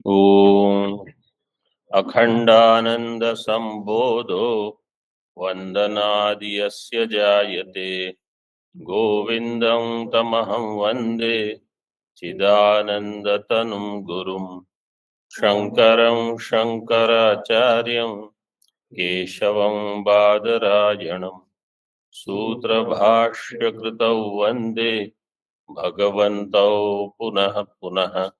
ओम अखंडानंद संबोधो वंदनादि यस्य जायते गोविंदं तमहं वंदे चिदानंदतनुं गुरुं शंकरं शंकराचार्यं केशवं बादरायणं सूत्रभाष्यकृतौ वंदे भगवन्तौ पुनः पुनः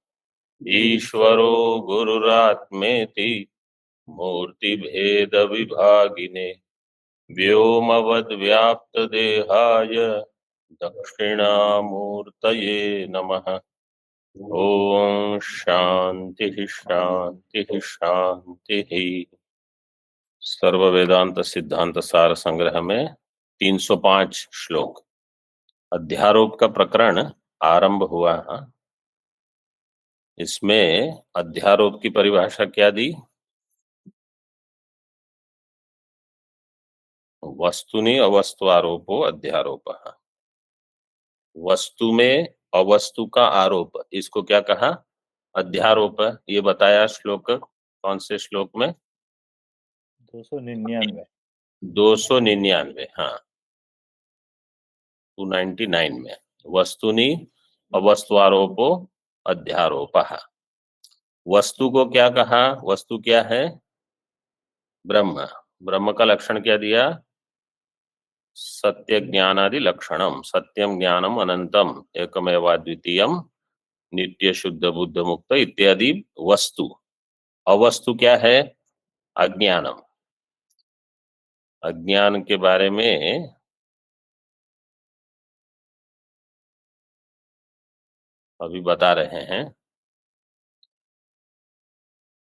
ईश्वरो गुरुरात्मेति मूर्तिभेद विभागिने व्योमवद्व्याप्तदेहाय दक्षिणामूर्तये नमः। ओम शांति शांति शांति। सर्व वेदांत सिद्धांत सार संग्रह में 305 श्लोक अध्यारोप का प्रकरण आरंभ हुआ है। इसमें अध्यारोप की परिभाषा क्या दी? वस्तुनि अवस्तु आरोपो अध्यारोप। वस्तु में अवस्तु का आरोप, इसको क्या कहा? अध्यारोप। ये बताया श्लोक, कौन से श्लोक में? 299। 299, हाँ 299 में वस्तुनि अवस्तु आरोपो अध्यारोप। वस्तु को क्या कहा? वस्तु क्या है? ब्रह्म। ब्रह्म का लक्षण क्या दिया? सत्य ज्ञानादि लक्षणम, सत्यम ज्ञानम अनंतम एकमेवाद्वितीयम नित्य शुद्ध बुद्ध मुक्त इत्यादि वस्तु। अवस्तु क्या है? अज्ञानम। अज्ञान के बारे में अभी बता रहे हैं।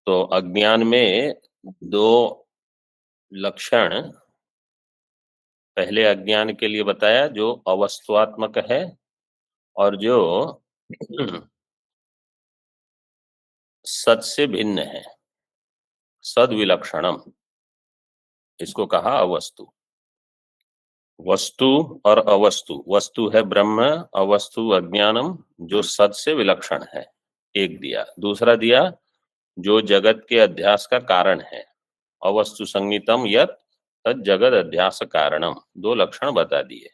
तो अज्ञान में दो लक्षण पहले अज्ञान के लिए बताया, जो अवस्तुआत्मक है और जो सत से भिन्न है, सद विलक्षणम, इसको कहा अवस्तु। वस्तु और अवस्तु, वस्तु है ब्रह्म, अवस्तु अज्ञानम जो सत से विलक्षण है, एक दिया। दूसरा दिया जो जगत के अध्यास का कारण है, अवस्तु संगीतम यत तद जगत अध्यास कारणम, दो लक्षण बता दिए।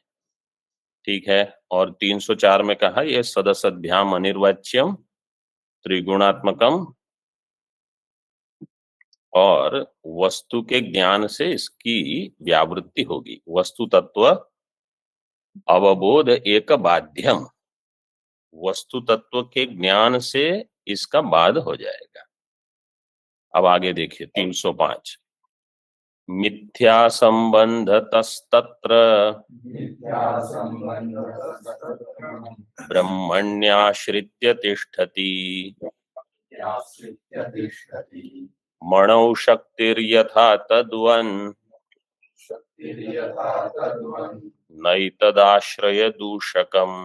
ठीक है। और 304 में कहा यह सदसद्भ्याम अनिर्वाच्यम त्रिगुणात्मकम, और वस्तु के ज्ञान से इसकी व्यावृत्ति होगी। वस्तु तत्व अवबोध एक बाध्यम, वस्तु तत्व के ज्ञान से इसका बाध हो जाएगा। अब आगे देखिए 305। मिथ्या संबंधतस्तत्र ब्रह्मण्याश्रित्य तिष्ठति मणौ शक्तिर्यथा तद्वन् नैतदाश्रय दूषकम्।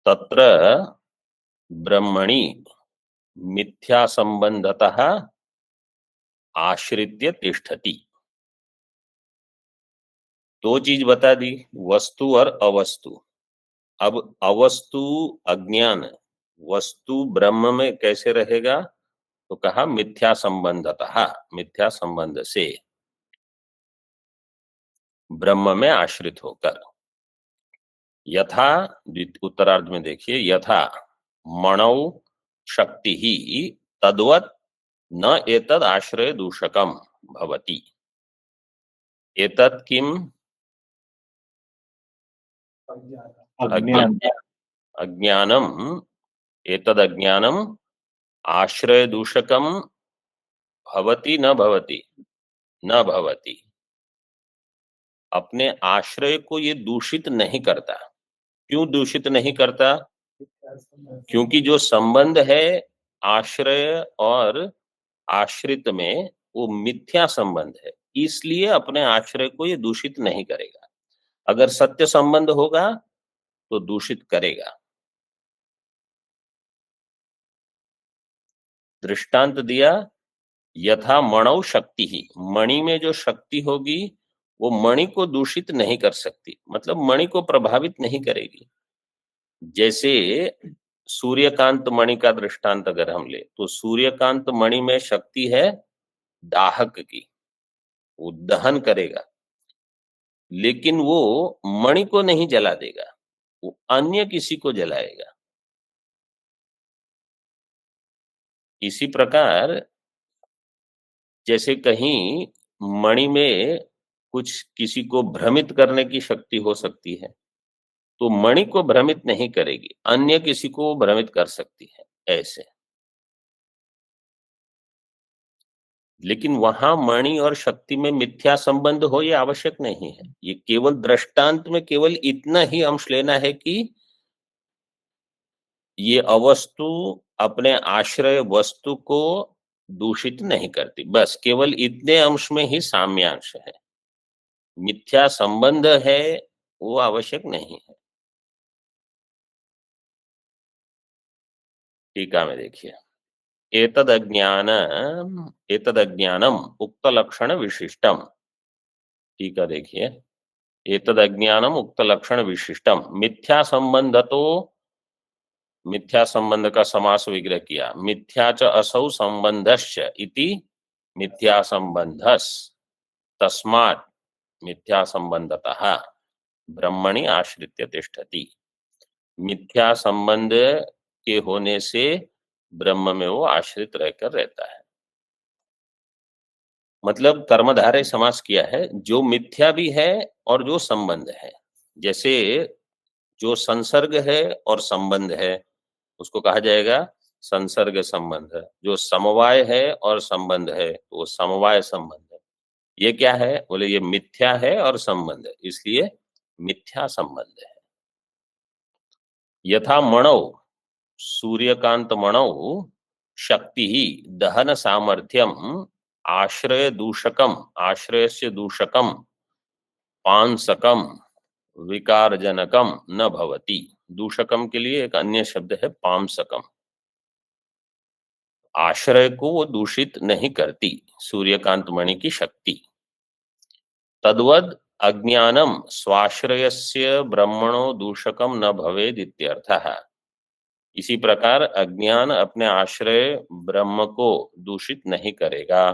तत्र ब्रह्मणि मिथ्या संबंधतः आश्रित्य तिष्ठति। दो चीज बता दी, वस्तु और अवस्तु। अब अवस्तु अज्ञान, वस्तु ब्रह्म में कैसे रहेगा? तो कहा मिथ्या संबंधतः, मिथ्या संबंध से, ब्रह्म में आश्रित होकर। यथा, उत्तरार्ध में देखिए, यथा मणौ शक्ति ही तद्वत् न एतद आश्रय दूषकम भवति। एतत् किम? अज्ञानम। एतद अज्ञानम आश्रय दूषकम भवति न भवति? न भवति। अपने आश्रय को ये दूषित नहीं करता। क्यों दूषित नहीं करता? क्योंकि जो संबंध है आश्रय और आश्रित में, वो मिथ्या संबंध है, इसलिए अपने आश्रय को ये दूषित नहीं करेगा। अगर सत्य संबंध होगा तो दूषित करेगा। दृष्टांत दिया, यथा मणौ शक्ति ही, मणि में जो शक्ति होगी वो मणि को दूषित नहीं कर सकती, मतलब मणि को प्रभावित नहीं करेगी। जैसे सूर्यकांत मणि का दृष्टांत अगर हम ले तो सूर्यकांत मणि में शक्ति है दाहक की, वो दहन करेगा, लेकिन वो मणि को नहीं जला देगा, वो अन्य किसी को जलाएगा। इसी प्रकार जैसे कहीं मणि में कुछ किसी को भ्रमित करने की शक्ति हो सकती है, तो मणि को भ्रमित नहीं करेगी, अन्य किसी को भ्रमित कर सकती है, ऐसे। लेकिन वहां मणि और शक्ति में मिथ्या संबंध हो ये आवश्यक नहीं है। ये केवल दृष्टांत में केवल इतना ही अंश लेना है कि ये अवस्तु अपने आश्रय वस्तु को दूषित नहीं करती, बस केवल इतने अंश में ही साम्यांश है। मिथ्या संबंध है वो आवश्यक नहीं है। टीका में देखिए, एतदज्ञानम उक्त लक्षण विशिष्टम। टीका देखिए, एतदज्ञानम उक्त लक्षण विशिष्टम मिथ्या संबंध, तो मिथ्या संबंध का समास विग्रह किया, मिथ्या च असौ संबंधश्च इति मिथ्या संबंधस, तस्मात् मिथ्या संबंधतः ब्रह्मणि आश्रित्य तिष्ठति। मिथ्या संबंध के होने से ब्रह्म में वो आश्रित रहकर रहता है। मतलब कर्मधारय समास किया है, जो मिथ्या भी है और जो संबंध है। जैसे जो संसर्ग है और संबंध है उसको कहा जाएगा संसर्ग संबंध। जो समवाय है और संबंध है तो वो समवाय संबंध है। ये क्या है? बोले ये मिथ्या है और संबंध है, इसलिए मिथ्या संबंध है। यथा मणौ, सूर्यकांत मणौ शक्ति ही दहन सामर्थ्यम आश्रय दूषकम, आश्रयस्य दूषकम पांसकम विकारजनकम न भवति। दूषकम के लिए एक अन्य शब्द है पांसकम। आश्रय को वो दूषित नहीं करती सूर्यकांत मणि की शक्ति। तद्वद अज्ञानम स्वाश्रयस्य ब्रह्मणो दूषकम न भवेद इत्यर्थः। इसी प्रकार अज्ञान अपने आश्रय ब्रह्म को दूषित नहीं करेगा।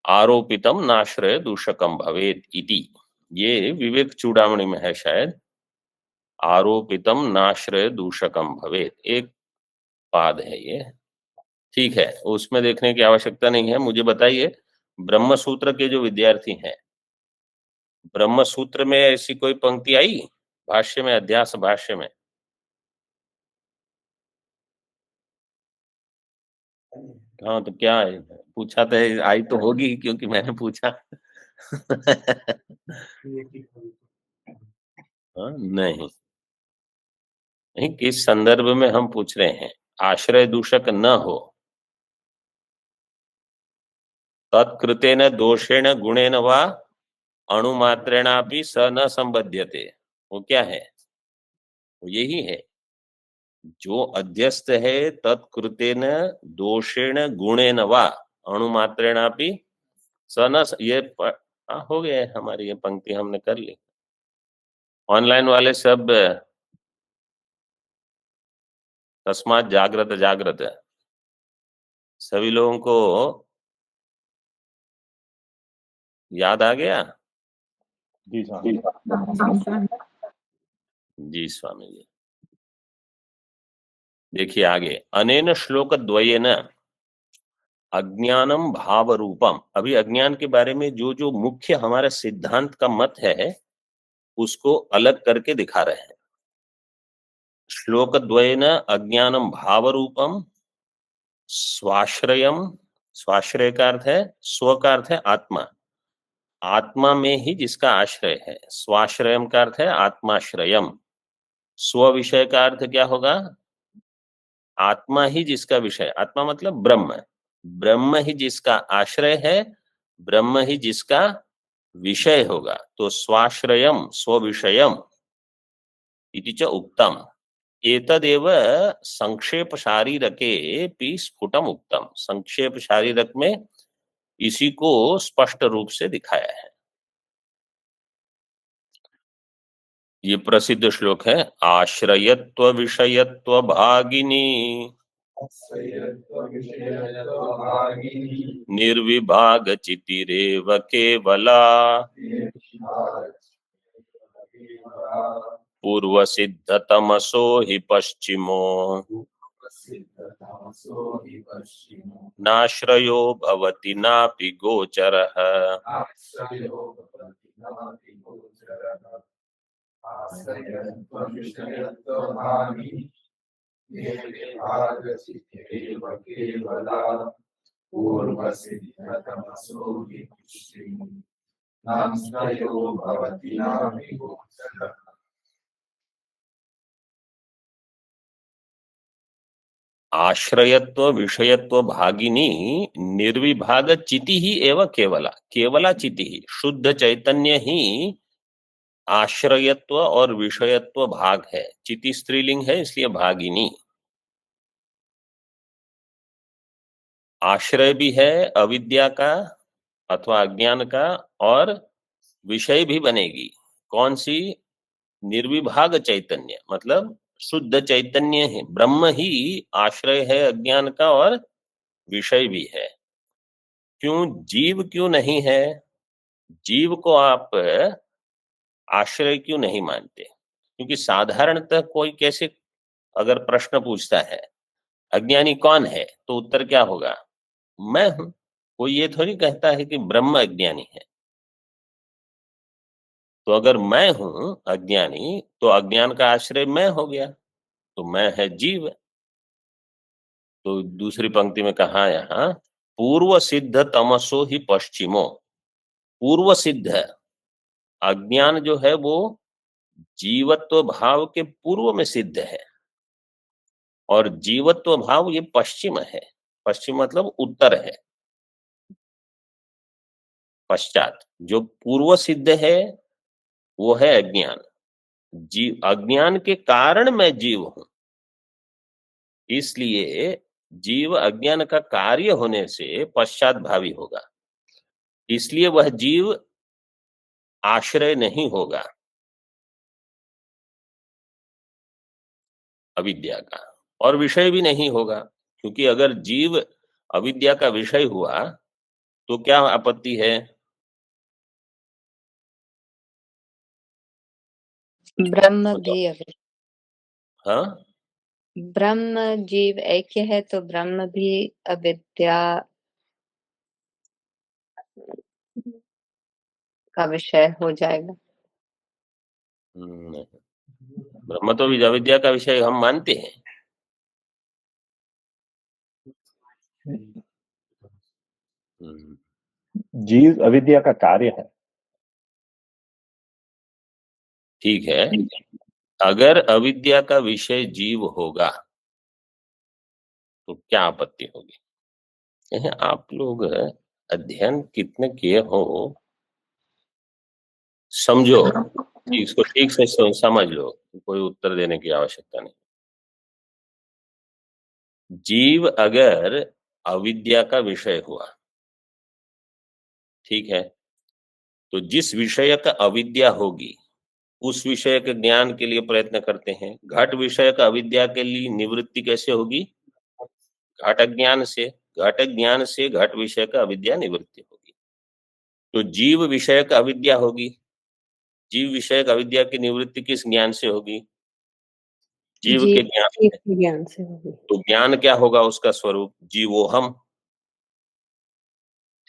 आरोपितम नाश्रय दूषकम भवेत इति, ये विवेक चूड़ामणि में है शायद। आरोपितम नाश्रय दूषकम भवेत, एक पाद है ये। ठीक है, उसमें देखने की आवश्यकता नहीं है। मुझे बताइए, ब्रह्म सूत्र के जो विद्यार्थी हैं, ब्रह्म सूत्र में ऐसी कोई पंक्ति आई भाष्य में, अध्यास भाष्य में? हाँ, तो क्या है? पूछा तो आई तो होगी क्योंकि मैंने पूछा। हाँ, नहीं नहीं, किस संदर्भ में हम पूछ रहे हैं? आश्रय दूषक न हो, तत्कृतेन दोषेण गुणेन वा अणुमात्रेणापि स न संबध्यते। वो क्या है? वो यही है, जो अध्यस्त है तत्कृतेन दोषेण गुणेन वा अणुमात्रेणापि स न, ये हो गया है हमारी, ये पंक्ति हमने कर ली। ऑनलाइन वाले सब तस्मात जागृत जागृत, सभी लोगों को याद आ गया? जी स्वामी। जी स्वामी जी। देखिए आगे, अनेन श्लोक द्वयेन अज्ञानम भाव रूपम। अभी अज्ञान के बारे में जो जो मुख्य हमारा सिद्धांत का मत है उसको अलग करके दिखा रहे हैं। श्लोक द्वयेन अज्ञानम भाव रूपम स्वाश्रयम, स्वाश्रय का अर्थ है, स्व का अर्थ है आत्मा, आत्मा में ही जिसका आश्रय है। स्वाश्रयम का अर्थ है आत्माश्रयम। स्व विषय का अर्थ क्या होगा? आत्मा ही जिसका विषय, आत्मा मतलब ब्रह्म, ब्रह्म ही जिसका आश्रय है, ब्रह्म ही जिसका विषय होगा। तो स्वाश्रयम स्व विषयम, इति च उक्तम एतदेव संक्षेप शारीरके पि स्फुटम उक्तम। संक्षेप शारीरक में इसी को स्पष्ट रूप से दिखाया है। ये प्रसिद्ध श्लोक है, आश्रयत्व विषयत्व भागिनी निर्विभाग चितिरेव केवला पूर्व सिद्ध तमसो हि पश्चिमो नाश्रयो भवति नापि गोचरः। आश्रयत्व विषयत्व भागिनी निर्विभाग चिति ही एवं केवला। केवला चिति ही, शुद्ध चैतन्य ही आश्रयत्व और विषयत्व भाग है। चिति स्त्रीलिंग है, इसलिए भागिनी। आश्रय भी है अविद्या का अथवा अज्ञान का, और विषय भी बनेगी। कौन सी? निर्विभाग चैतन्य, मतलब शुद्ध चैतन्य है, ब्रह्म ही आश्रय है अज्ञान का और विषय भी है। क्यों? जीव क्यों नहीं है? जीव को आप आश्रय क्यों नहीं मानते? क्योंकि साधारणतः कोई कैसे अगर प्रश्न पूछता है अज्ञानी कौन है, तो उत्तर क्या होगा? मैं हूं। कोई ये थोड़ी कहता है कि ब्रह्म अज्ञानी है। तो अगर मैं हूं अज्ञानी, तो अज्ञान का आश्रय मैं हो गया, तो मैं है जीव। तो दूसरी पंक्ति में कहा यहाँ, पूर्व सिद्ध तमसो ही पश्चिमो। पूर्व सिद्ध अज्ञान जो है वो जीवत्व भाव के पूर्व में सिद्ध है, और जीवत्व भाव ये पश्चिम है। पश्चिम मतलब उत्तर है, पश्चात। जो पूर्व सिद्ध है वो है अज्ञान। जीव, अज्ञान के कारण मैं जीव हूं, इसलिए जीव अज्ञान का कार्य होने से पश्चात भावी होगा, इसलिए वह जीव आश्रय नहीं होगा अविद्या का, और विषय भी नहीं होगा। क्योंकि अगर जीव अविद्या का विषय हुआ तो क्या आपत्ति है? ब्रह्म भी हाँ, ब्रह्म जीव ऐक्य है, तो ब्रह्म भी अविद्या का विषय हो जाएगा। ब्रह्म तो भी अविद्या का विषय हम मानते हैं। जीव अविद्या का कार्य है। ठीक है, अगर अविद्या का विषय जीव होगा तो क्या आपत्ति होगी? कहें आप लोग अध्ययन कितने किए हो, समझो, इसको ठीक से समझ लो, कोई उत्तर देने की आवश्यकता नहीं। जीव अगर अविद्या का विषय हुआ, ठीक है, तो जिस विषय का अविद्या होगी उस विषय के ज्ञान के लिए प्रयत्न करते हैं। घट विषय का अविद्या के लिए निवृत्ति कैसे होगी? घट ज्ञान से। घट ज्ञान से घट विषय का अविद्या निवृत्ति होगी। तो जीव विषय का अविद्या होगी। जीव विषय का अविद्या की निवृत्ति किस ज्ञान से होगी? जीव के ज्ञान से होगी। तो ज्ञान क्या होगा उसका स्वरूप? जीवोहम।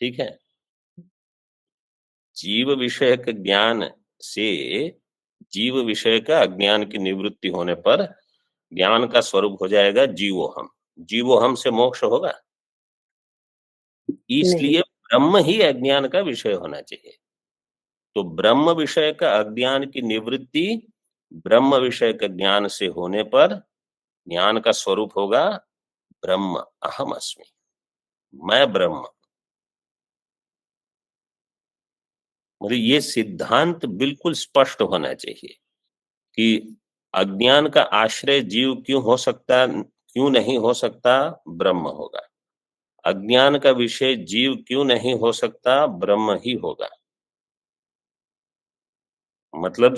ठीक है, जीव विषय के ज्ञान से जीव विषय का अज्ञान की निवृत्ति होने पर ज्ञान का स्वरूप हो जाएगा जीवोहम। जीवोहम से मोक्ष होगा? इसलिए ब्रह्म ही अज्ञान का विषय होना चाहिए। तो ब्रह्म विषय का अज्ञान की निवृत्ति ब्रह्म विषय के ज्ञान से होने पर ज्ञान का स्वरूप होगा ब्रह्म, अहम अस्मि, मैं ब्रह्म। मतलब ये सिद्धांत बिल्कुल स्पष्ट होना चाहिए कि अज्ञान का आश्रय जीव क्यों नहीं हो सकता? ब्रह्म होगा। अज्ञान का विषय जीव क्यों नहीं हो सकता? ब्रह्म ही होगा। मतलब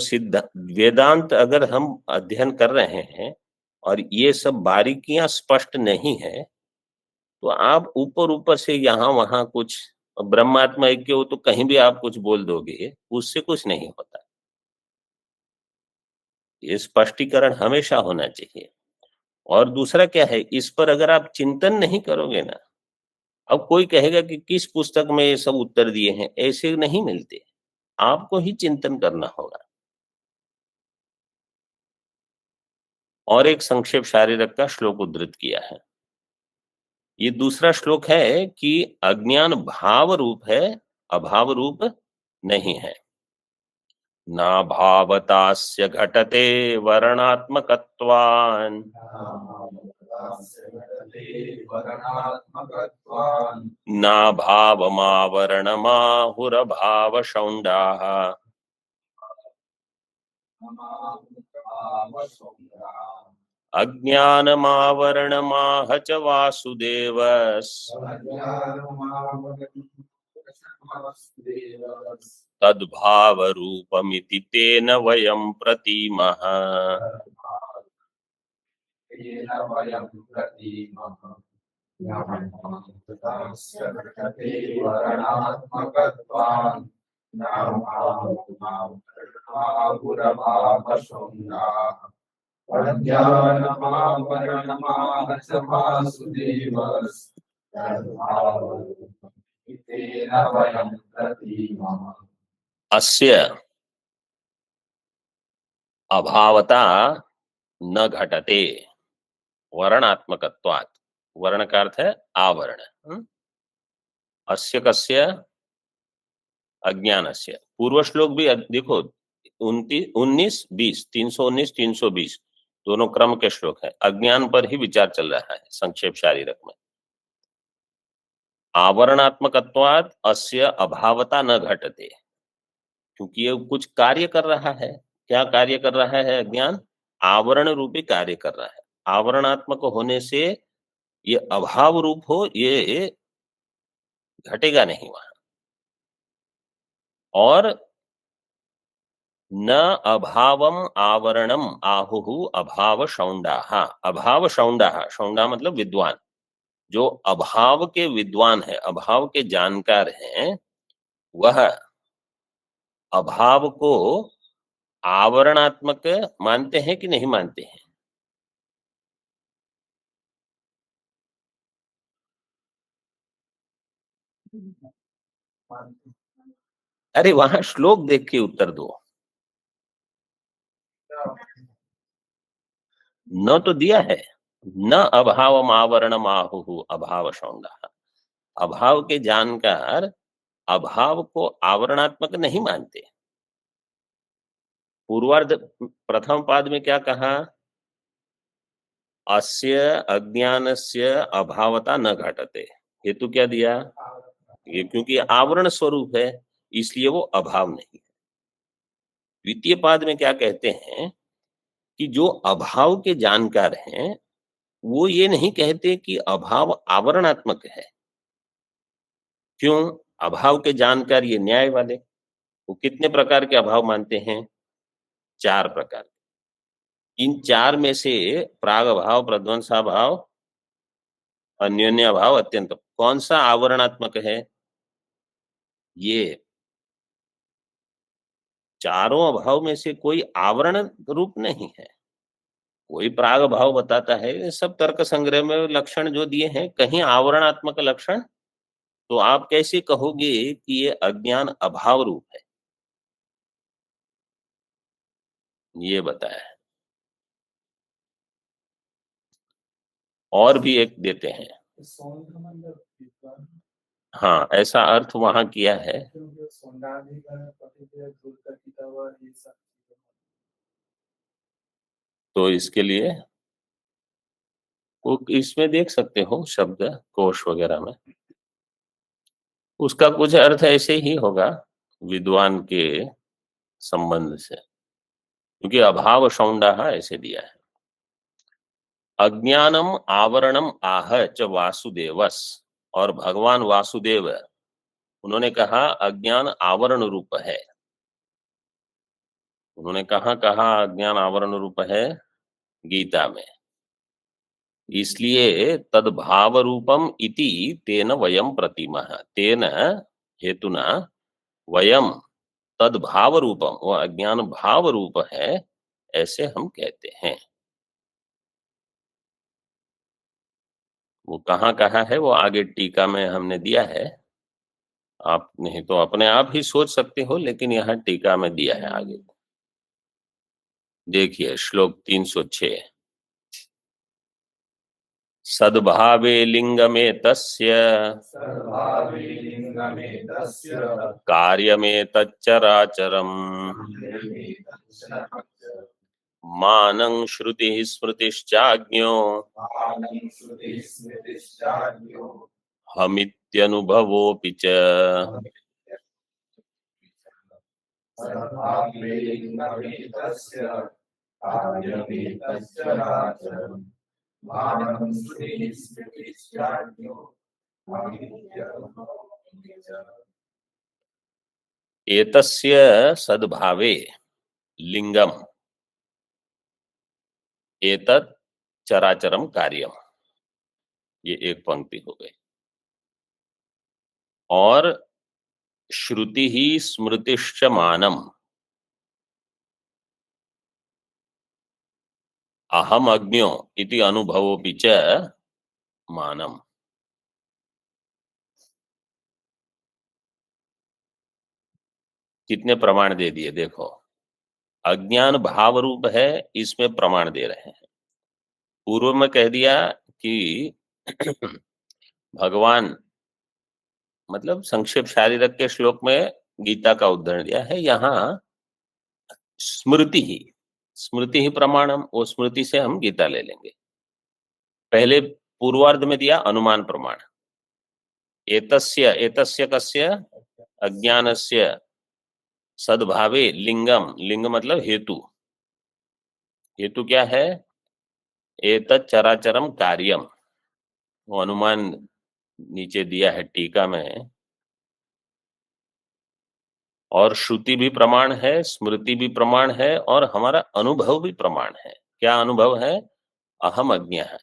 वेदांत अगर हम अध्ययन कर रहे हैं और ये सब बारीकियां स्पष्ट नहीं है, तो आप ऊपर ऊपर से यहाँ वहां कुछ ब्रह्मात्मा ऐक्य हो तो कहीं भी आप कुछ बोल दोगे, उससे कुछ नहीं होता। ये स्पष्टीकरण हमेशा होना चाहिए। और दूसरा क्या है, इस पर अगर आप चिंतन नहीं करोगे ना, अब कोई कहेगा कि किस पुस्तक में ये सब उत्तर दिए हैं, ऐसे नहीं मिलते। आपको ही चिंतन करना होगा। और एक संक्षेप शारीरक का श्लोक उद्धृत किया है। ये दूसरा श्लोक है कि अज्ञान भाव रूप है, अभाव रूप नहीं है। ना भावतास्य घटते वर्णात्मकत्वान् ना भावमावरणमाहुरभाव शौण्डाः अज्ञानमावरणमाह च वासुदेवस् तद्भावरूपमिति तेन वयं प्रतीमः। अस्य अभावता न घटते वर्णात्मकत्वात्। वर्ण का अर्थ है आवरण। अस्य कस्य? अज्ञानस्य। पूर्व श्लोक भी देखो 19, 20, 319, 320 दोनों क्रम के श्लोक है। अज्ञान पर ही विचार चल रहा है संक्षेप शारीरक में। आवरणात्मकत्वात् अस्य अभावता न घटते, क्योंकि ये कुछ कार्य कर रहा है। क्या कार्य कर रहा है अज्ञान? आवरण रूपी कार्य कर रहा है। आवरणात्मक होने से ये अभाव रूप हो, ये घटेगा नहीं वहां। और न अभावम आवरणम आहुहु अभाव शौंडाः। अभाव शौंडाः, शौंडा मतलब विद्वान। जो अभाव के विद्वान है, अभाव के जानकार हैं, वह अभाव को आवरणात्मक मानते हैं कि नहीं मानते हैं? अरे वहां श्लोक देख के उत्तर दो। न तो दिया है, न अभाव आवरण आहुहु अभाव शौंडा। अभाव के जानकार अभाव को आवरणात्मक नहीं मानते। पूर्वार्ध प्रथम पाद में क्या कहा? अस्य अज्ञानस्य अभावता न घटते। हेतु क्या दिया? ये क्योंकि आवरण स्वरूप है, इसलिए वो अभाव नहीं है। द्वितीय पाद में क्या कहते हैं कि जो अभाव के जानकार हैं, वो ये नहीं कहते कि अभाव आवरणात्मक है। क्यों? अभाव के जानकार ये न्याय वाले, वो कितने प्रकार के अभाव मानते हैं? 4 प्रकार। इन 4 में से प्राग भाव, प्रध्वंसा भाव, अन्योन्य भाव, अत्यंत, कौन सा आवरणात्मक है? ये चारों अभाव में से कोई आवरण रूप नहीं है। कोई प्राग भाव बताता है, सब तर्क संग्रह में लक्षण जो दिए हैं, कहीं आवरणात्मक लक्षण। तो आप कैसे कहोगे कि ये अज्ञान अभाव रूप है? ये बताया है। और भी एक देते हैं। हाँ, ऐसा अर्थ वहां किया है। तो इसके लिए वो इसमें देख सकते हो शब्द कोश वगैरह में, उसका कुछ अर्थ ऐसे ही होगा विद्वान के संबंध से। क्योंकि अभाव शौंडः ऐसे दिया है। अज्ञानम आवरणम आह च वासुदेवस, और भगवान वासुदेव उन्होंने कहा अज्ञान आवरण रूप है। उन्होंने कहा अज्ञान आवरण रूप है? गीता में। इसलिए तद्भाव रूपम इति तेन वयम प्रतिमः, तेन हेतुना वयम तद्भाव रूपम, वो अज्ञान भाव रूप है ऐसे हम कहते हैं। वो कहाँ है वो आगे टीका में हमने दिया है, आप नहीं तो अपने आप ही सोच सकते हो, लेकिन यहाँ टीका में दिया है आगे। देखिए श्लोक 306, सद्भावे लिंगमेतस्य कार्यमेतच्चराचरम् मानं श्रुतिः स्मृतिश्चाज्ञो हमित्यनुभवोऽपि च। एतस्य सद्भावे लिंगम एतत् चराचरम कार्यम, ये एक पंक्ति हो गई। और श्रुति ही स्मृतिश्च मानम, अहम अज्ञो इति अनुभवोऽपि च मानम। कितने प्रमाण दे दिए देखो, अज्ञान भाव रूप है इसमें प्रमाण दे रहे हैं। पूर्व में कह दिया कि भगवान, मतलब संक्षेप शारीरक के श्लोक में गीता का उदाहरण दिया है, यहाँ स्मृति ही प्रमाणम, वो स्मृति से हम गीता ले लेंगे। पहले पूर्वार्ध में दिया अनुमान प्रमाण, एतस्य एतस्य कस्य अज्ञानस्य सद्भावे लिंगम, लिंग मतलब हेतु, हेतु क्या है? एतत् चराचरम कार्यम, वो अनुमान नीचे दिया है टीका में। और श्रुति भी प्रमाण है, स्मृति भी प्रमाण है, और हमारा अनुभव भी प्रमाण है। क्या अनुभव है? अहम अज्ञा है,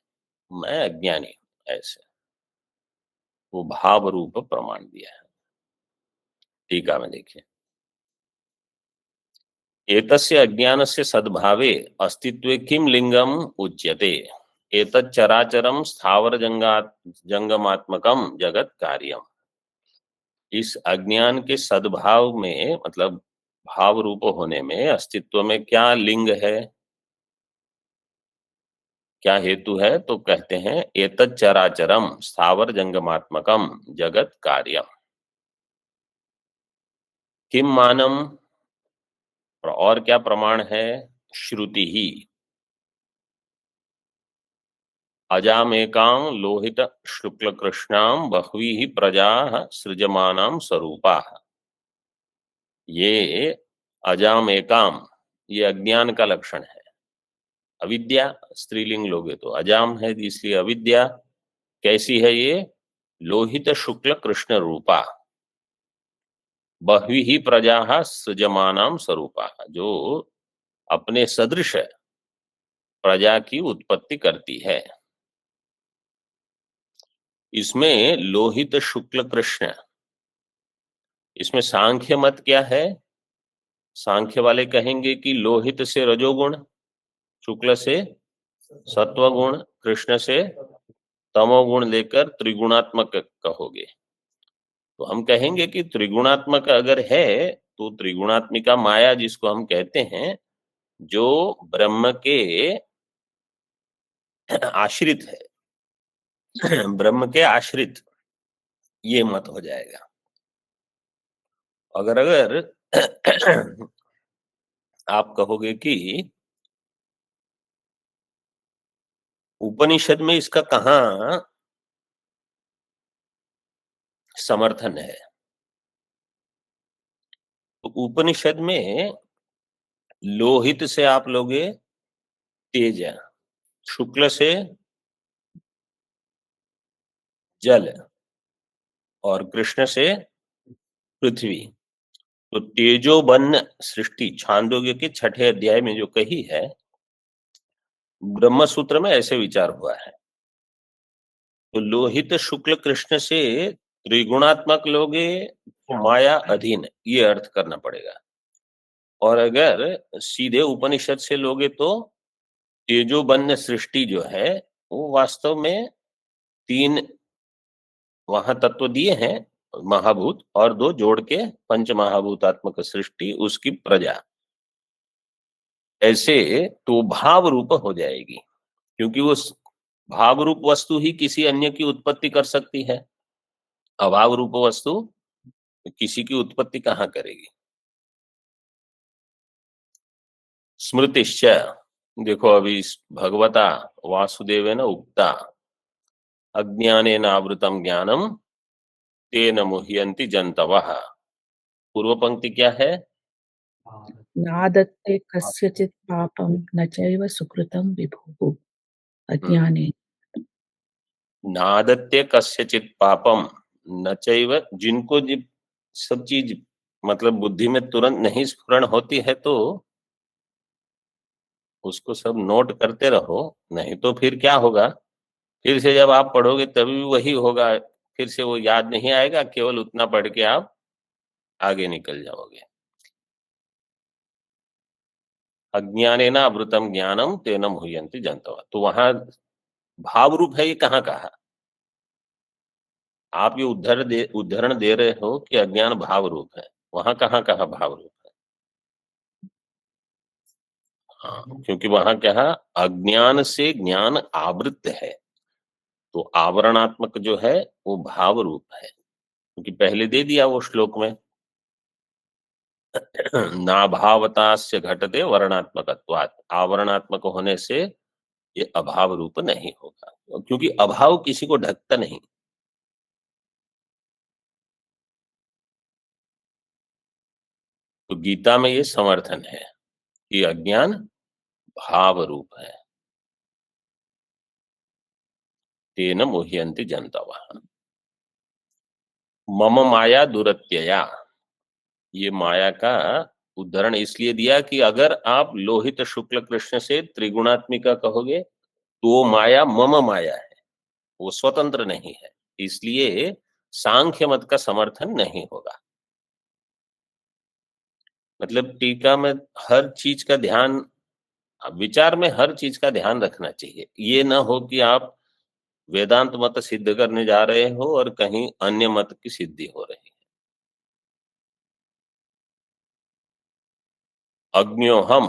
मैं अज्ञानी हूं, ऐसे वो भाव रूप प्रमाण दिया है। टीका में देखिए, एतस्य अज्ञानस्य सद्भावे अस्तित्वे किम लिंगम उच्यते, एतत् चराचरम स्थावर जंगमात्मकम जगत कार्यम। इस अज्ञान के सद्भाव में, मतलब भाव रूप होने में, अस्तित्व में क्या लिंग है, क्या हेतु है? तो कहते हैं एतत् चराचरम स्थावर जंगमात्मकम जगत कार्यम। किम मानम, और क्या प्रमाण है? श्रुति ही अजामेकां लोहित शुक्ल कृष्णाम बह्वी प्रजा सृजमानाम स्वरूपा। ये अजामेकाम, ये अज्ञान का लक्षण है। अविद्या स्त्रीलिंग लोगे तो अजाम है, इसलिए अविद्या। कैसी है ये? लोहित शुक्ल कृष्ण रूपा, बह्वी ही प्रजा सृजमानाम स्वरूपा, जो अपने सदृश प्रजा की उत्पत्ति करती है। इसमें लोहित शुक्ल कृष्ण, इसमें सांख्य मत क्या है? सांख्य वाले कहेंगे कि लोहित से रजोगुण, शुक्ल से सत्वगुण, कृष्ण से तमोगुण लेकर त्रिगुणात्मक कहोगे। तो हम कहेंगे कि त्रिगुणात्मक अगर है तो त्रिगुणात्मिका माया जिसको हम कहते हैं, जो ब्रह्म के आश्रित है, ब्रह्म के आश्रित, ये मत हो जाएगा। अगर आप कहोगे कि उपनिषद में इसका कहाँ समर्थन है, तो उपनिषद में लोहित से आप लोगे तेज, शुक्ल से जल और कृष्ण से पृथ्वी। तो तेजोबन सृष्टि छांदोग्य के 6ठे अध्याय में जो कही है, ब्रह्म सूत्र में ऐसे विचार हुआ है। तो लोहित शुक्ल कृष्ण से त्रिगुणात्मक लोगे तो माया अधीन, ये अर्थ करना पड़ेगा। और अगर सीधे उपनिषद से लोगे तो तेजोबन सृष्टि जो है वो वास्तव में 3 वहां तत्व दिए हैं, महाभूत, और 2 जोड़ के पंच महाभूतात्मक सृष्टि, उसकी प्रजा। ऐसे तो भाव रूप हो जाएगी, क्योंकि वो भाव रूप वस्तु ही किसी अन्य की उत्पत्ति कर सकती है। अभाव रूप वस्तु किसी की उत्पत्ति कहां करेगी। स्मृतिश्च, देखो अभी भगवता वासुदेवेन उक्ता अज्ञानेन आवृतम ज्ञानम तेन मुह्यन्ति जन्तवः। पूर्व पंक्ति क्या है? नादत्ते कस्यचित् पापं न चैव सुकृतं विभुः अज्ञाने। नादत्ते कस्यचित् पापम न चैव, जिनको सब चीज मतलब बुद्धि में तुरंत नहीं स्फुरण होती है तो उसको सब नोट करते रहो, नहीं तो फिर क्या होगा, फिर से जब आप पढ़ोगे तभी वही होगा, फिर से वो याद नहीं आएगा, केवल उतना पढ़ के आप आगे निकल जाओगे। अज्ञानेन आवृतम ज्ञानम तेन मुह्यन्ति जन्तवः। तो वहां भाव रूप है, ये कहाँ कहा? आप ये उदाहरण दे रहे हो कि अज्ञान भाव रूप है, वहां कहाँ कहा भाव रूप है? हाँ, क्योंकि वहां क्या है, अज्ञान से ज्ञान आवृत है, तो आवरणात्मक जो है वो भाव रूप है, क्योंकि पहले दे दिया वो श्लोक में नाभावतास्य घटते वर्णात्मकत्वात्, आवरणात्मक होने से ये अभाव रूप नहीं होगा, क्योंकि अभाव किसी को ढकता नहीं। तो गीता में ये समर्थन है कि अज्ञान भाव रूप है, तेन मुह्यन्ति जन्तवः। मम माया दुरत्यया, ये माया का उदाहरण इसलिए दिया कि अगर आप लोहित शुक्ल कृष्ण से त्रिगुणात्मिका कहोगे तो वो माया मम माया है, वो स्वतंत्र नहीं है, इसलिए सांख्य मत का समर्थन नहीं होगा। मतलब टीका में हर चीज का ध्यान, विचार में हर चीज का ध्यान रखना चाहिए। ये ना हो कि आप वेदांत मत सिद्ध करने जा रहे हो और कहीं अन्य मत की सिद्धि हो रही है। अज्ञोहम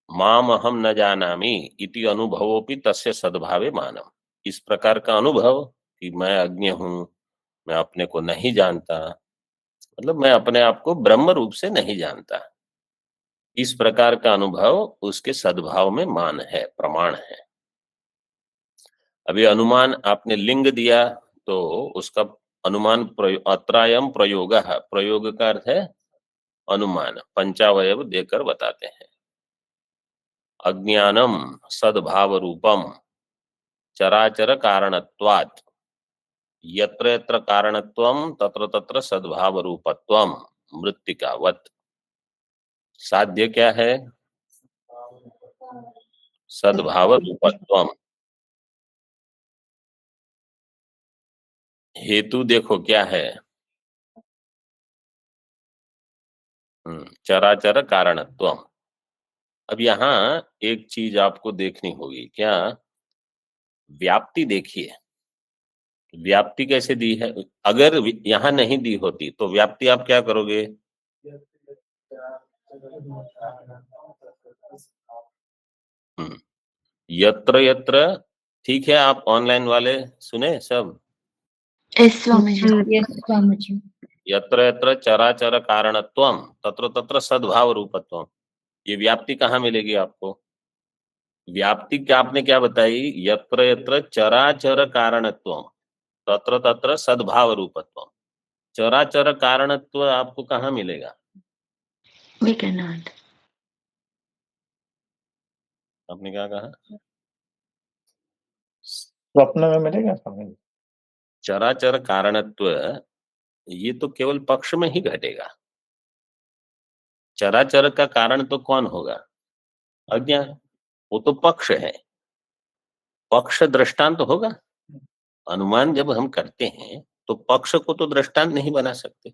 माम अहम न जानामि इति अनुभवोपि तस्य सद्भावे मानम। इस प्रकार का अनुभव कि मैं अज्ञ हूं, मैं अपने को नहीं जानता, मतलब मैं अपने आप को ब्रह्म रूप से नहीं जानता, इस प्रकार का अनुभव उसके सद्भाव में मान है, प्रमाण है। अभी अनुमान आपने लिंग दिया तो उसका अनुमान अत्रायम प्रयोग, प्रयोग का अर्थ है अनुमान, पंचावयव देकर बताते हैं। अज्ञानम सद्भाव रूपम चराचर कारणत्वात् यत्र यत्र कारणत्वम तत्र तत्र सद्भाव रूपत्वम मृत्तिकावत्। साध्य क्या है? सद्भाव रूपत्वम। हेतु देखो क्या है, चराचर कारणत्वम। अब यहाँ एक चीज आपको देखनी होगी, क्या? व्याप्ति देखिए, व्याप्ति कैसे दी है? अगर यहाँ नहीं दी होती तो व्याप्ति आप क्या करोगे? यत्र यत्र, ठीक है, आप ऑनलाइन वाले सुने सब? यस स्वामी जी। यत्र यत्र चराचर कारणत्वम तत्र तत्र सद्भाव रूपत्वम, ये व्याप्ति कहाँ मिलेगी आपको? व्याप्ति क्या आपने क्या बताई? यत्र यत्र चराचर कारणत्वम तत्र तत्र सद्भाव रूपत्वम। चराचर कारणत्व आपको कहाँ मिलेगा? We cannot. आपने क्या कहा? स्वप्न में मिलेगा समझ? चराचर कारणत्व ये तो केवल पक्ष में ही घटेगा। चराचर का कारण तो कौन होगा? अज्ञान। वो तो पक्ष है, पक्ष दृष्टांत तो होगा। अनुमान जब हम करते हैं तो पक्ष को तो दृष्टांत नहीं बना सकते,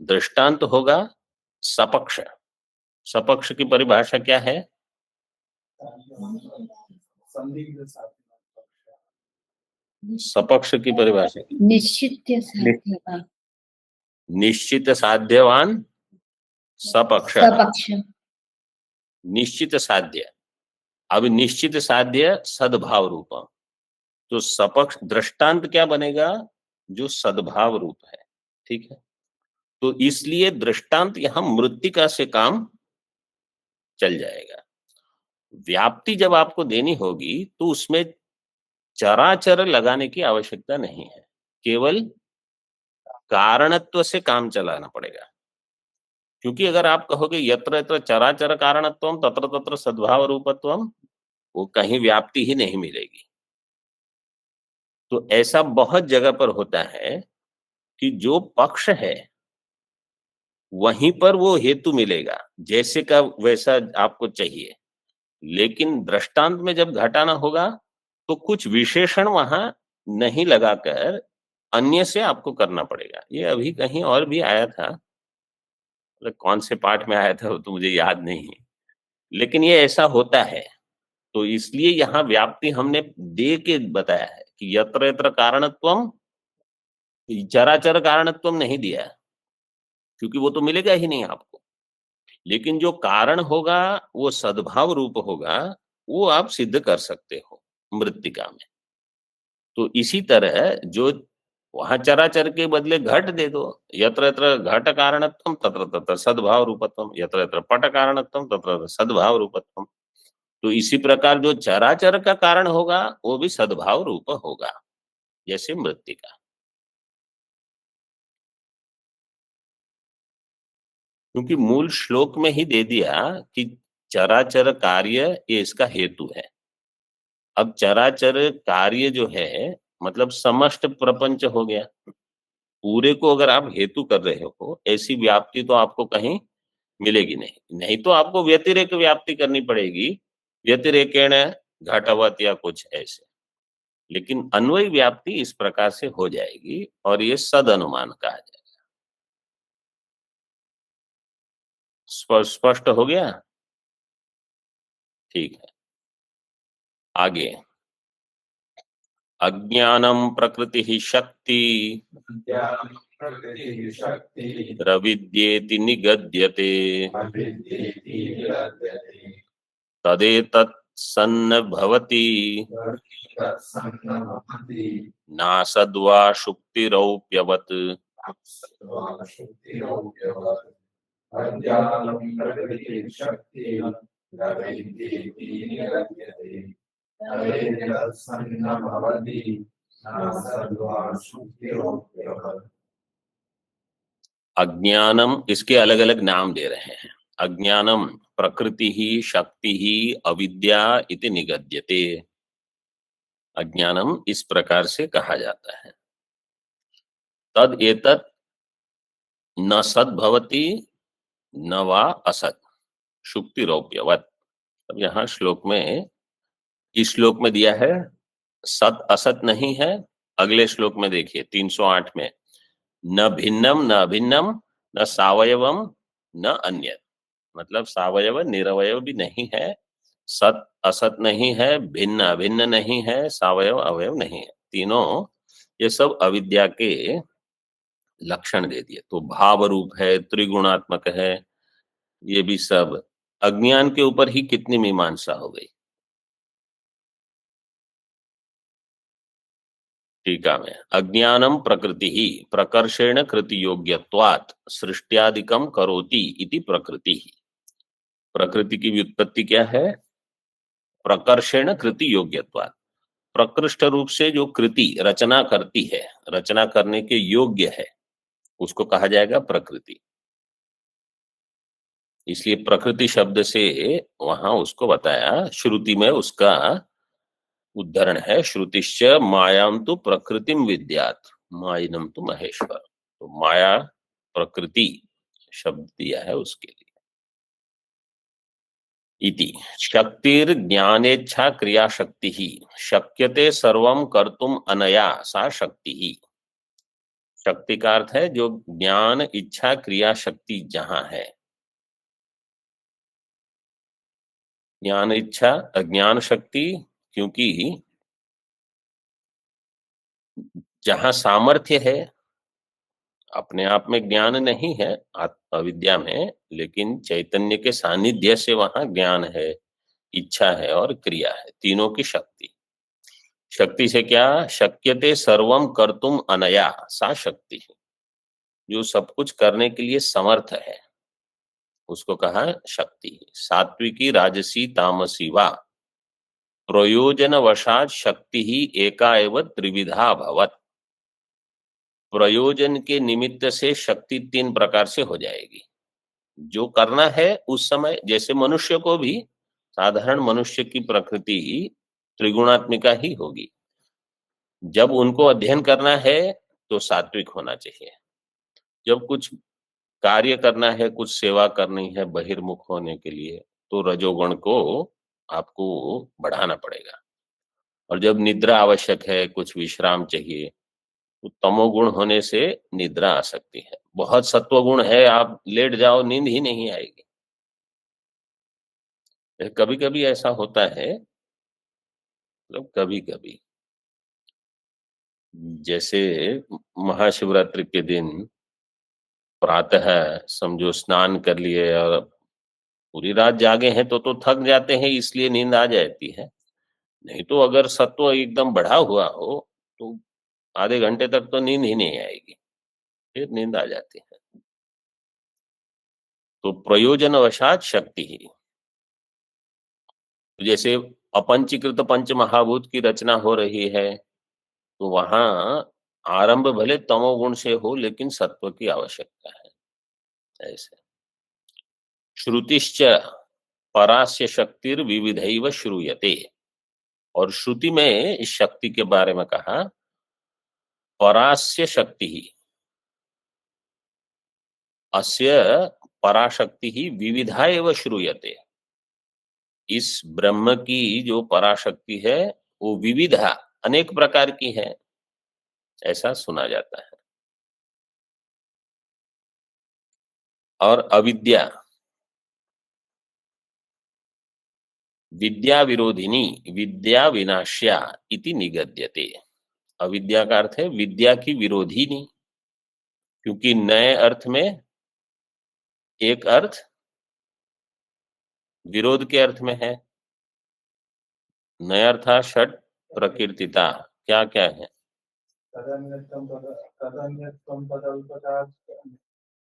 दृष्टांत होगा सपक्ष। सपक्ष की परिभाषा क्या है? सपक्ष की परिभाषा निश्चित साध्यता निश्चित साध्यवान सपक्ष। सपक्ष निश्चित साध्य, अब निश्चित साध्य सद्भाव रूपम, तो सपक्ष दृष्टांत क्या बनेगा? जो सद्भाव रूप है। ठीक है, तो इसलिए दृष्टांत यहां मृत्तिका से काम चल जाएगा। व्याप्ति जब आपको देनी होगी तो उसमें चराचर लगाने की आवश्यकता नहीं है, केवल कारणत्व से काम चलाना पड़ेगा। क्योंकि अगर आप कहोगे यत्र यत्र चराचर कारणत्वम तत्र तत्र सद्भाव रूपत्वम, वो कहीं व्याप्ति ही नहीं मिलेगी। तो ऐसा बहुत जगह पर होता है कि जो पक्ष है वहीं पर वो हेतु मिलेगा, जैसे का वैसा आपको चाहिए, लेकिन दृष्टांत में जब घटाना होगा तो कुछ विशेषण वहां नहीं लगाकर अन्य से आपको करना पड़ेगा। ये अभी कहीं और भी आया था, मतलब कौन से पाठ में आया था वो तो मुझे याद नहीं है, लेकिन ये ऐसा होता है। तो इसलिए यहाँ व्याप्ति हमने दे के बताया है कि यत्र यत्र कारणत्वम, चराचर कारणत्वम नहीं दिया है, क्योंकि वो तो मिलेगा ही नहीं आपको। लेकिन जो कारण होगा वो सद्भाव रूप होगा, वो आप सिद्ध कर सकते हो मृत्तिका में। तो इसी तरह जो वहां चराचर के बदले घट दे दो, यत्र यत्र घट कारणत्वम तत्र तत्र सद्भाव रूपत्वम, यत्र यत्र पट कारणत्वम तत्र तत्र सद्भाव रूपत्वम। तो इसी प्रकार जो चराचर का कारण होगा वो भी सद्भाव रूप होगा, जैसे मृत्तिका। क्योंकि मूल श्लोक में ही दे दिया कि चराचर कार्य ये इसका हेतु है। अब चराचर कार्य जो है मतलब समस्त प्रपंच हो गया। पूरे को अगर आप हेतु कर रहे हो, ऐसी व्याप्ति तो आपको कहीं मिलेगी नहीं। नहीं तो आपको व्यतिरेक व्याप्ति करनी पड़ेगी, व्यतिरेकेण घटवत या कुछ ऐसे। लेकिन अन्वय व्याप्ति इस प्रकार से हो जाएगी और ये सद अनुमान कहा जाएगा। स्पष्ट हो गया? ठीक है, आगे। अज्ञानम प्रकृति शक्ति रविद्येति निगद्यते तदेतत् सन्न भवति नासद्वा शुक्तिरौप्यवत्। अज्ञानम, इसके अलग अलग नाम दे रहे हैं। अज्ञानम प्रकृति ही शक्ति ही अविद्या इति निगद्यते। अज्ञानम इस प्रकार से कहा जाता है। तद एतत् न सद भवति न वा असत शुक्तिरौप्यवत्। अब यहाँ श्लोक में, इस श्लोक में दिया है सत असत नहीं है। अगले श्लोक में देखिए 308 में, न भिन्नम न अभिन्नम न सावयवम न अन्य, मतलब सावयव निरवयव भी नहीं है, सत असत नहीं है, भिन्न अभिन्न नहीं है, सावयव अवयव नहीं है। तीनों ये सब अविद्या के लक्षण दे दिए। तो भाव रूप है, त्रिगुणात्मक है, ये भी सब अज्ञान के ऊपर ही कितनी मीमांसा हो गई। टीका में, अज्ञानम प्रकृति ही प्रकर्षेण कृति योग्यत्वात् सृष्ट्यादिकम करोति इति प्रकृति ही। प्रकृति की व्युत्पत्ति क्या है? प्रकर्षेण कृति योग्यत्वात्, प्रकृष्ट रूप से जो कृति रचना करती है, रचना करने के योग्य है, उसको कहा जाएगा प्रकृति। इसलिए प्रकृति शब्द से वहां उसको बताया, श्रुति में उसका उद्धरण है, श्रुतिश्च मायाम तु प्रकृतिम विद्यात् मायिनम तु महेश्वर। तो माया प्रकृति शब्द दिया है उसके लिए। इति शक्तिर ज्ञानेच्छा क्रिया शक्ति ही शक्यते सर्वम कर्तुम अनया सा शक्ति ही। शक्ति का अर्थ है जो ज्ञान इच्छा क्रिया शक्ति जहां है। ज्ञान इच्छा अज्ञान शक्ति, क्योंकि जहां सामर्थ्य है, अपने आप में ज्ञान नहीं है अविद्या में, लेकिन चैतन्य के सानिध्य से वहां ज्ञान है, इच्छा है और क्रिया है, तीनों की शक्ति। शक्ति से क्या शक्यते सर्वम कर्तुम अनया सा शक्ति है, जो सब कुछ करने के लिए समर्थ है, उसको कहा शक्ति। सात्विकी राजसी तामसी वा प्रयोजन वशात शक्ति ही एका एव त्रिविधा भवत। प्रयोजन के निमित्त से शक्ति तीन प्रकार से हो जाएगी। जो करना है उस समय, जैसे मनुष्य को भी, साधारण मनुष्य की प्रकृति त्रिगुणात्मिका ही होगी। जब उनको अध्ययन करना है तो सात्विक होना चाहिए। जब कुछ कार्य करना है, कुछ सेवा करनी है बहिर्मुख होने के लिए, तो रजोगुण को आपको बढ़ाना पड़ेगा। और जब निद्रा आवश्यक है, कुछ विश्राम चाहिए, तो तमोगुण होने से निद्रा आ सकती है। बहुत सत्वगुण है, आप लेट जाओ नींद ही नहीं आएगी। कभी कभी ऐसा होता है, मतलब कभी कभी, जैसे महाशिवरात्रि के दिन प्रातः समझो स्नान कर लिए और पूरी रात जागे हैं तो थक जाते हैं, इसलिए नींद आ जाती है। नहीं तो अगर सत्व एकदम बढ़ा हुआ हो तो आधे घंटे तक तो नींद ही नहीं आएगी, फिर नींद आ जाती है। तो प्रयोजनवशात शक्ति ही, जैसे अपंचीकृत पंच महाभूत की रचना हो रही है, तो वहां आरंभ भले तमोगुण से हो, लेकिन सत्व की आवश्यकता है। ऐसे श्रुतिश्च परास्य शक्तिर विविधैव श्रूयते। और श्रुति में इस शक्ति के बारे में कहा परास्य शक्ति ही, अस्य पराशक्ति ही विविधा एव श्रूयते। इस ब्रह्म की जो पराशक्ति है वो विविधा, अनेक प्रकार की है, ऐसा सुना जाता है। और अविद्या विद्या विरोधिनी विद्या विनाश्या इति निगद्यते। अविद्या का अर्थ है विद्या की विरोधिनी, क्योंकि नए अर्थ में एक अर्थ विरोध के अर्थ में है। नया अर्थ षट प्रकीर्तिता, क्या क्या है?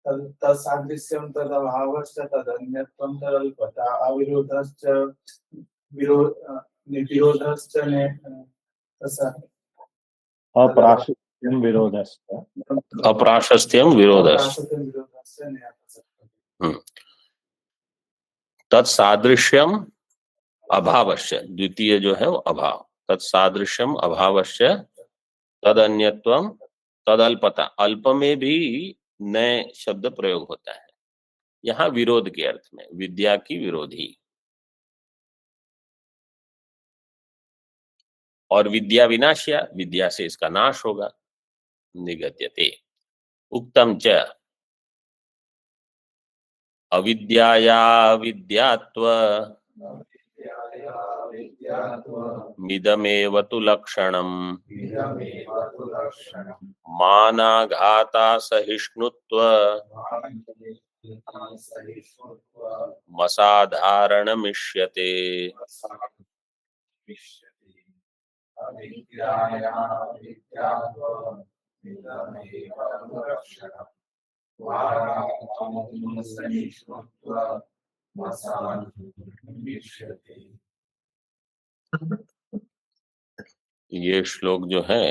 तत्सादृश्यं तदभावश्च तदन्यत्वं तदल्पता अविरोधश्च विरोधश्च अप्राशस्त्यं विरोधश्च अप्राशस्त्यम विरोधश्च। तत्सादृश्यम अभावश्य, द्वितीय जो है वो अभाव, तत्सादृश्यम अभावश्य तदन्यत्वम तदल्पता। अल्प में भी नए शब्द प्रयोग होता है, यहाँ विरोध के अर्थ में, विद्या की विरोधी। और विद्या विनाश्या, विद्या से इसका नाश होगा, निगद्यते। उक्तम च अविद्याया विद्यात्व मिदमेव तु लक्षणम् मानाघाता सहिष्णुत्व मसाधारणमिष्यते। ये श्लोक जो है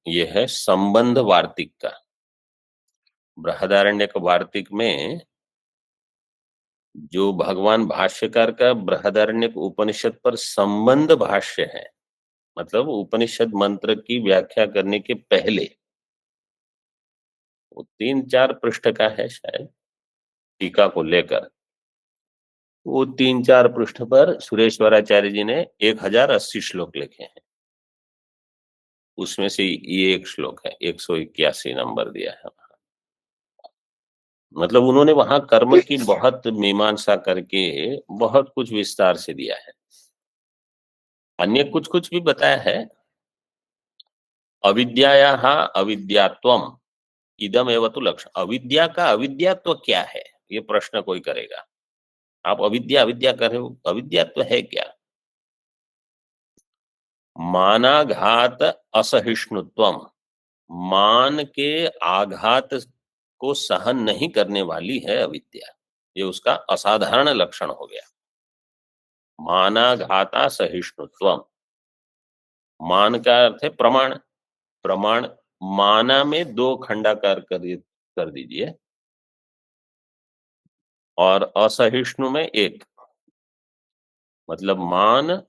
ये है संबंध वार्तिक का। बृहदारण्यक वार्तिक में जो भगवान भाष्यकार का बृहदारण्यक उपनिषद पर संबंध भाष्य है, मतलब उपनिषद मंत्र की व्याख्या करने के पहले, वो 3-4 पृष्ठ का है शायद, टीका को लेकर। वो 3-4 पृष्ठ पर सुरेश्वराचार्य जी ने 1080 श्लोक लिखे हैं। उसमें से ये एक श्लोक है, 181 नंबर दिया है। मतलब उन्होंने वहां कर्म की बहुत मीमांसा करके बहुत कुछ विस्तार से दिया है। अन्य कुछ कुछ भी बताया है। अविद्यायाः अविद्यात्वम इदम एव तु लक्षण। अविद्या का अविद्यात्व क्या है, ये प्रश्न कोई करेगा। आप अविद्या अविद्या कर रहे हो, अविद्यात्व है क्या? मानाघात असहिष्णुत्वम, मान के आघात को सहन नहीं करने वाली है अविद्या, ये उसका असाधारण लक्षण हो गया। मानाघाता सहिष्णुत्वम, मान का अर्थ है प्रमाण। प्रमाण, माना में 2 खंडाकार कर दीजिए और असहिष्णु में 1, मतलब मान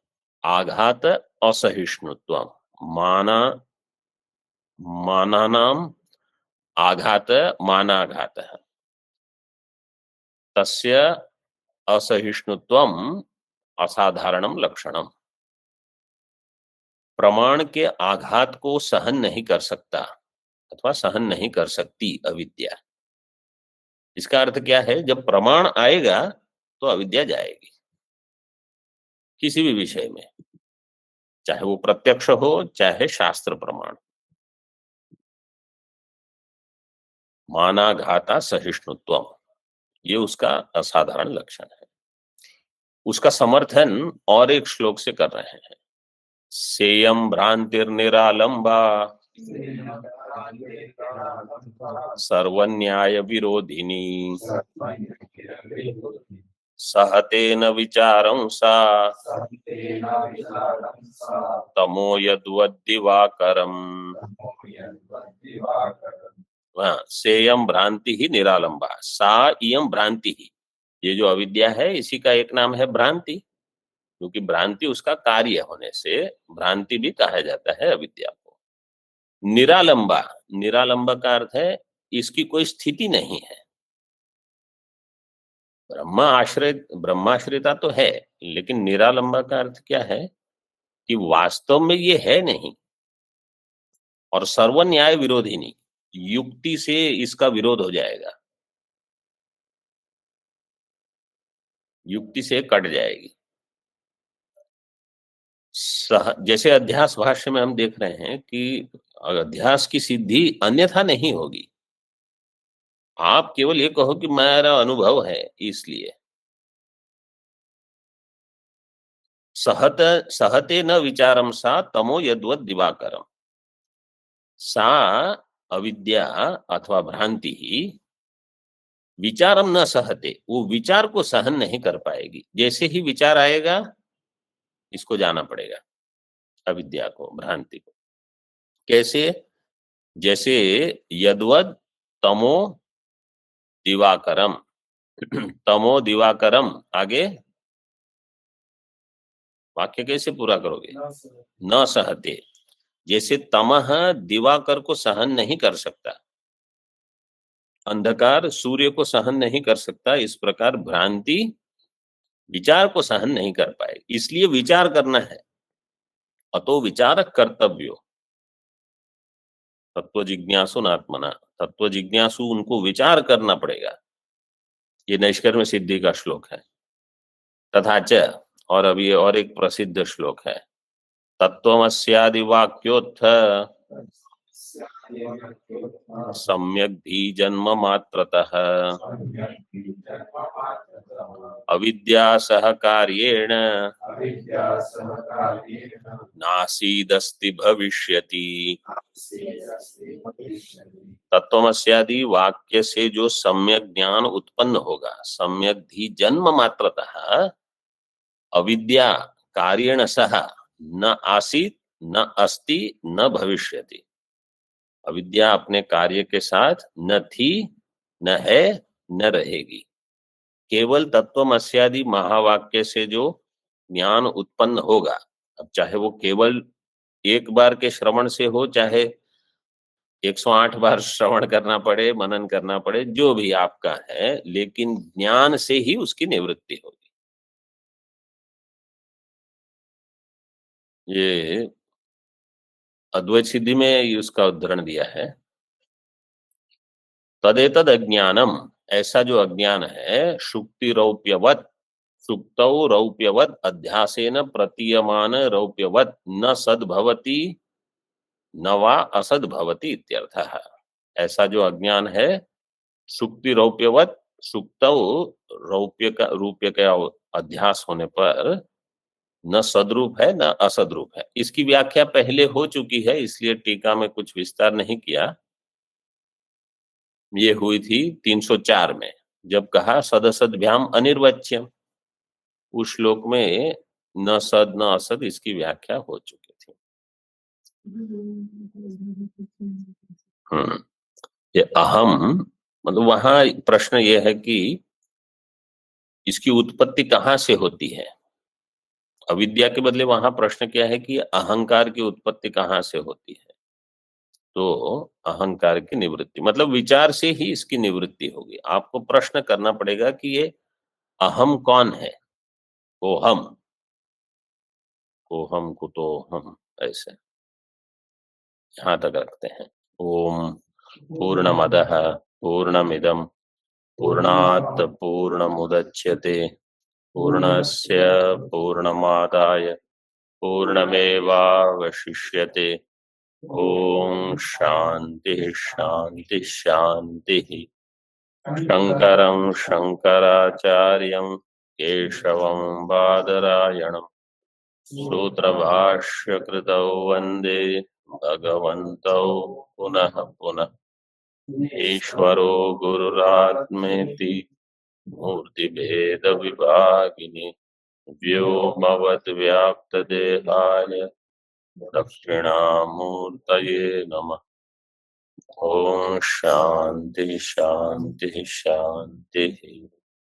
आघात असहिष्णुत्वम। मानानाम आघात मानाघात तस्य असहिष्णुत्वम असाधारणम लक्षणम। प्रमाण के आघात को सहन नहीं कर सकता अथवा सहन नहीं कर सकती अविद्या। इसका अर्थ क्या है? जब प्रमाण आएगा तो अविद्या जाएगी, किसी भी विषय में, चाहे वो प्रत्यक्ष हो चाहे शास्त्र प्रमाण। मानाघाता सहिष्णुत्वम, ये उसका असाधारण लक्षण है। उसका समर्थन और एक श्लोक से कर रहे हैं। सेयम भ्रांतिर्निरालंबा सर्वन्याय विरोधिनी सहतेन विचारं सा तमो यद्वद्दिवाकरम्। सेयम भ्रांति ही निरालंबा, सा इयम भ्रांति ही, ये जो अविद्या है इसी का एक नाम है भ्रांति, क्योंकि भ्रांति उसका कार्य होने से भ्रांति भी कहा जाता है अविद्या को। निरालंबा, निरालंबा का अर्थ है इसकी कोई स्थिति नहीं है। ब्रह्माश्रिता तो है, लेकिन निरालंबा का अर्थ क्या है कि वास्तव में ये है नहीं। और सर्वन्याय विरोधिनी, युक्ति से इसका विरोध हो जाएगा, युक्ति से कट जाएगी। जैसे अध्यास भाष्य में हम देख रहे हैं कि अध्यास की सिद्धि अन्यथा नहीं होगी। आप केवल ये कहो कि मेरा अनुभव है, इसलिए सहते न विचारम सा तमो यद्वद दिवाकरम। सा अविद्या अथवा भ्रांति ही विचारम न सहते, वो विचार को सहन नहीं कर पाएगी। जैसे ही विचार आएगा इसको जाना पड़ेगा, अविद्या को, भ्रांति को। कैसे? जैसे यद्वद तमो दिवाकरम, तमो दिवाकरम, आगे वाक्य कैसे पूरा करोगे? न सहते, जैसे तमह दिवाकर को सहन नहीं कर सकता, अंधकार सूर्य को सहन नहीं कर सकता, इस प्रकार भ्रांति विचार को सहन नहीं कर पाए। इसलिए विचार करना है, अतो विचारक कर्तव्यो तत्व जिज्ञासु नात्मना, तत्व जिज्ञासु उनको विचार करना पड़ेगा। ये नैष्कर्म्य सिद्धि का श्लोक है। तथा च, और अब ये और एक प्रसिद्ध श्लोक है, तत्वमस्यादि वाक्योत्थ सम्यक धी जन्म मात्रतः अविद्या सहकार्येण नासीदस्ति भविष्यति। तत्वमस्यादि वाक्य से जो सम्यक ज्ञान उत्पन्न होगा, सम्यक धी जन्म मात्रतः अविद्या कार्येण सह न आसीत न अस्ति न भविष्यति। अविद्या अपने कार्य के साथ न थी, न है, न रहेगी। केवल तत्वमस्यादि महावाक्य से जो ज्ञान उत्पन्न होगा, अब चाहे वो केवल एक बार के श्रवण से हो, चाहे 108 बार श्रवण करना पड़े, मनन करना पड़े, जो भी आपका है, लेकिन ज्ञान से ही उसकी निवृत्ति होगी। ये अद्वैत सिद्धि में उसका उदाहरण दिया है। तदेतद अज्ञानम, ऐसा जो अज्ञान है, शुक्ति रौप्यवत, सुक्तौ रौप्यवत अध्यासेन प्रतीयमान रौप्यवत न सद्भवति न वा असद्भवति इत्यर्थः। ऐसा जो अज्ञान है, सुक्ति रौप्यवत, सुक्तौ रूप्य का अध्यास होने पर न सदरूप है न असदरूप है। इसकी व्याख्या पहले हो चुकी है, इसलिए टीका में कुछ विस्तार नहीं किया। ये हुई थी 304 में, जब कहा सदसद्भ्याम अनिर्वच्यम। उस श्लोक में न सद न असद इसकी व्याख्या हो चुकी थी। ये अहम, मतलब वहां प्रश्न ये है कि इसकी उत्पत्ति कहाँ से होती है। अविद्या के बदले वहां प्रश्न क्या है कि अहंकार की उत्पत्ति कहाँ से होती है। तो अहंकार की निवृत्ति मतलब विचार से ही इसकी निवृत्ति होगी। आपको प्रश्न करना पड़ेगा कि ये अहम कौन है। ओहम, ओहम कुतो हम, ऐसे यहां तक रखते हैं। ओम पूर्णमदः पूर्णमिदं पूर्णात् पूर्णमुदच्यते पूर्णस्य पूर्णमादाय पूर्णमेवावशिष्यते। ओम शांति शांति शांति। शंकरं शंकराचार्यं केशवं बादरायणं सूत्रभाष्यकृतौ वन्दे भगवन्तौ पुनः पुनः। ईश्वरो गुरुरात्मेति मूर्तिभेद विभागिने व्योमवद्व्याप्तदेहाय दक्षिणामूर्तये नमः। ओम शांति शांति शांति।